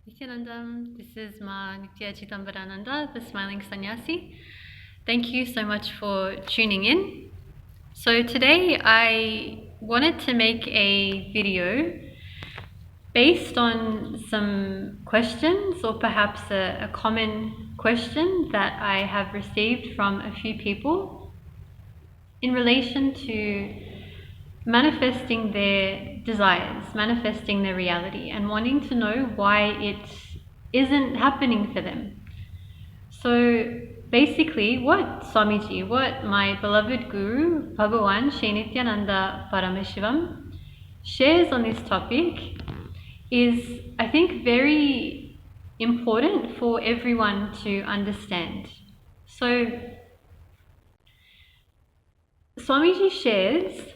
Nithyananda, this is Ma Nitya the Smiling Sannyasi. Thank you so much for tuning in. So today I wanted to make a video based on some questions, or perhaps a common question that I have received from a few people in relation to manifesting their desires, manifesting their reality, and wanting to know why it isn't happening for them. So basically, what Swamiji, what my beloved Guru, Bhagavan, Nithyananda Paramashivam, shares on this topic is, I think, very important for everyone to understand. So Swamiji shares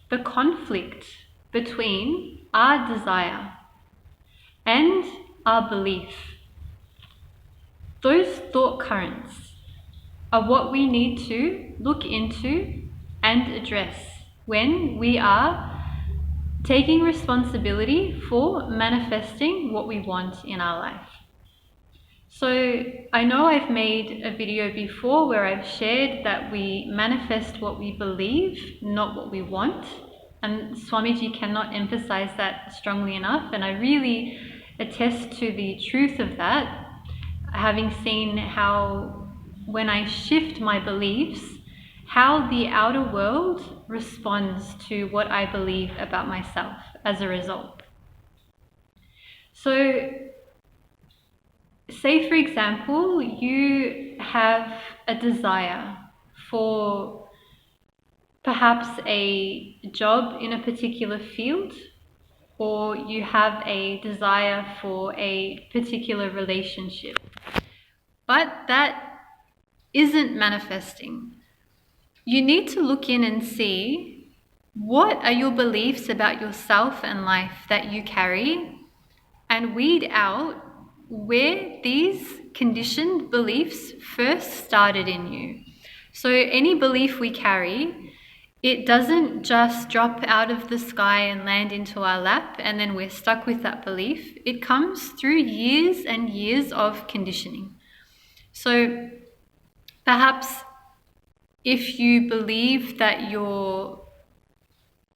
the conflict between our desire and our belief. Those thought currents are what we need to look into and address when we are taking responsibility for manifesting what we want in our life. So I know I've made a video before where I've shared that we manifest what we believe, not what we want. And Swamiji cannot emphasize that strongly enough. And I really attest to the truth of that, having seen how when I shift my beliefs, how the outer world responds to what I believe about myself as a result. So say, for example, you have a desire for perhaps a job in a particular field, or you have a desire for a particular relationship, but that isn't manifesting. You need to look in and see what are your beliefs about yourself and life that you carry, and weed out where these conditioned beliefs first started in you. So any belief we carry, it doesn't just drop out of the sky and land into our lap and then we're stuck with that belief. It comes through years and years of conditioning. So perhaps if you believe that you're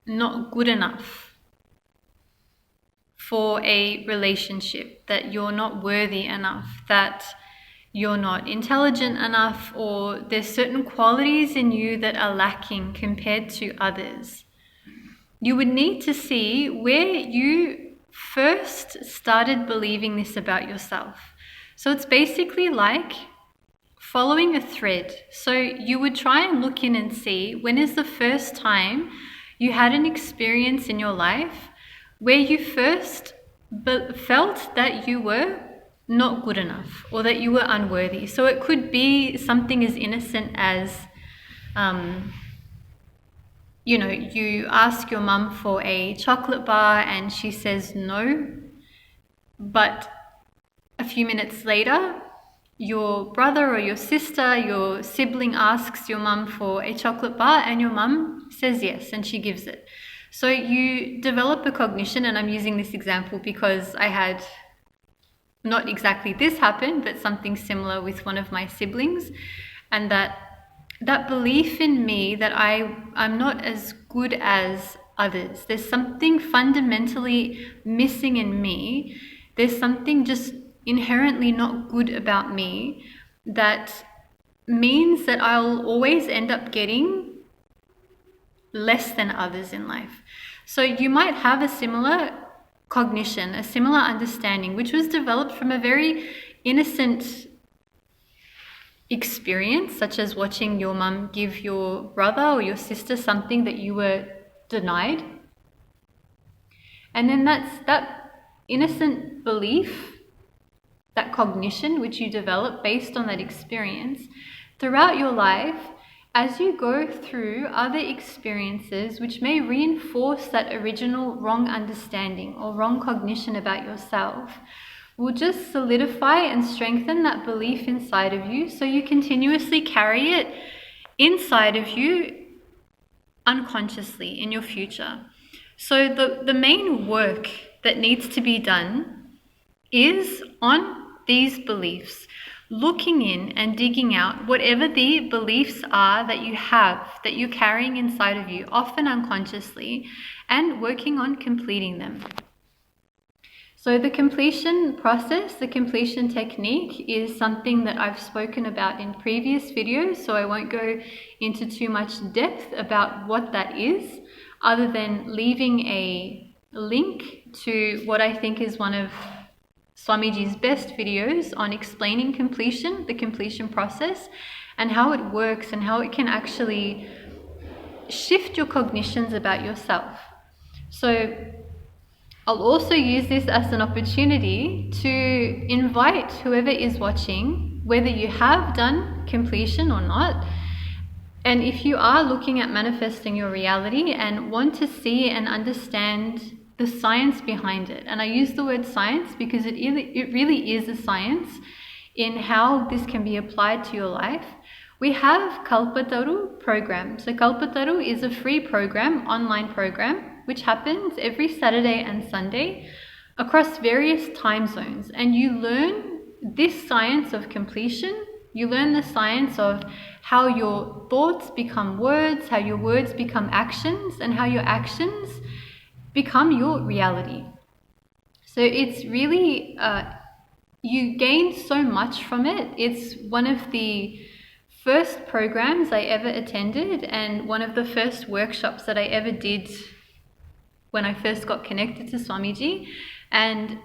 not good enough for a relationship, that you're not worthy enough, that you're not intelligent enough, or there's certain qualities in you that are lacking compared to others, you would need to see where you first started believing this about yourself. So it's basically like following a thread. So you would try and look in and see when is the first time you had an experience in your life where you first felt that you were not good enough or that you were unworthy. So it could be something as innocent as, you ask your mum for a chocolate bar and she says no, but a few minutes later, your brother or your sister, your sibling asks your mum for a chocolate bar and your mum says yes and she gives it. So you develop a cognition, and I'm using this example because I had not exactly this happen, but something similar with one of my siblings, and that belief in me that I'm not as good as others. There's something fundamentally missing in me. There's something just inherently not good about me that means that I'll always end up getting less than others in life. So you might have a similar cognition, a similar understanding, which was developed from a very innocent experience, such as watching your mum give your brother or your sister something that you were denied. And then that innocent belief, that cognition which you develop based on that experience, throughout your life, as you go through other experiences which may reinforce that original wrong understanding or wrong cognition about yourself, will just solidify and strengthen that belief inside of you, so you continuously carry it inside of you unconsciously in your future. So the main work that needs to be done is on these beliefs, looking in and digging out whatever the beliefs are that you have, that you're carrying inside of you, often unconsciously, and working on completing them. So the completion process, the completion technique is something that I've spoken about in previous videos, so I won't go into too much depth about what that is, other than leaving a link to what I think is one of Swamiji's best videos on explaining completion, the completion process, and how it works and how it can actually shift your cognitions about yourself. So I'll also use this as an opportunity to invite whoever is watching, whether you have done completion or not, and if you are looking at manifesting your reality and want to see and understand the science behind it. And I use the word science because it really is a science in how this can be applied to your life. We have Kalpataru program. So Kalpataru is a free program, online program, which happens every Saturday and Sunday across various time zones. And you learn this science of completion. You learn the science of how your thoughts become words, how your words become actions, and how your actions become your reality. So it's really, you gain so much from it. It's one of the first programs I ever attended and one of the first workshops that I ever did when I first got connected to Swamiji. And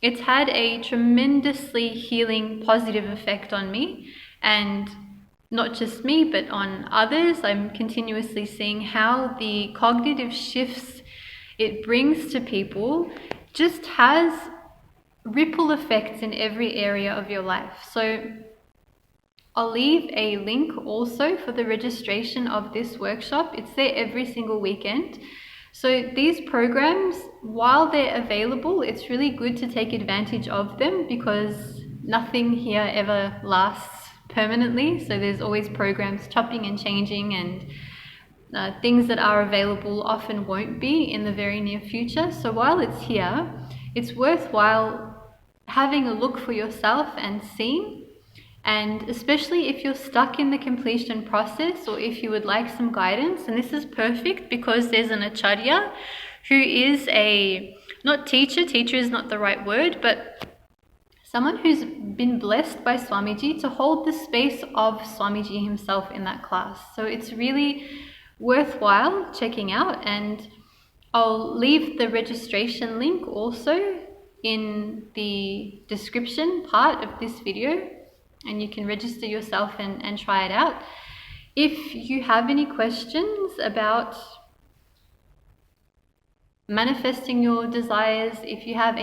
it's had a tremendously healing, positive effect on me. And not just me, but on others. I'm continuously seeing how the cognitive shifts it brings to people just has ripple effects in every area of your life. So I'll leave a link also for the registration of this workshop. It's there every single weekend. So these programs, while they're available, it's really good to take advantage of them because nothing here ever lasts permanently. So there's always programs chopping and changing, and things that are available often won't be in the very near future. So while it's here, it's worthwhile having a look for yourself and seeing. And especially if you're stuck in the completion process or if you would like some guidance, and this is perfect because there's an acharya who is not teacher is not the right word, but someone who's been blessed by Swamiji to hold the space of Swamiji himself in that class. So it's really worthwhile checking out, and I'll leave the registration link also in the description part of this video, and you can register yourself and try it out. If you have any questions about manifesting your desires, if you have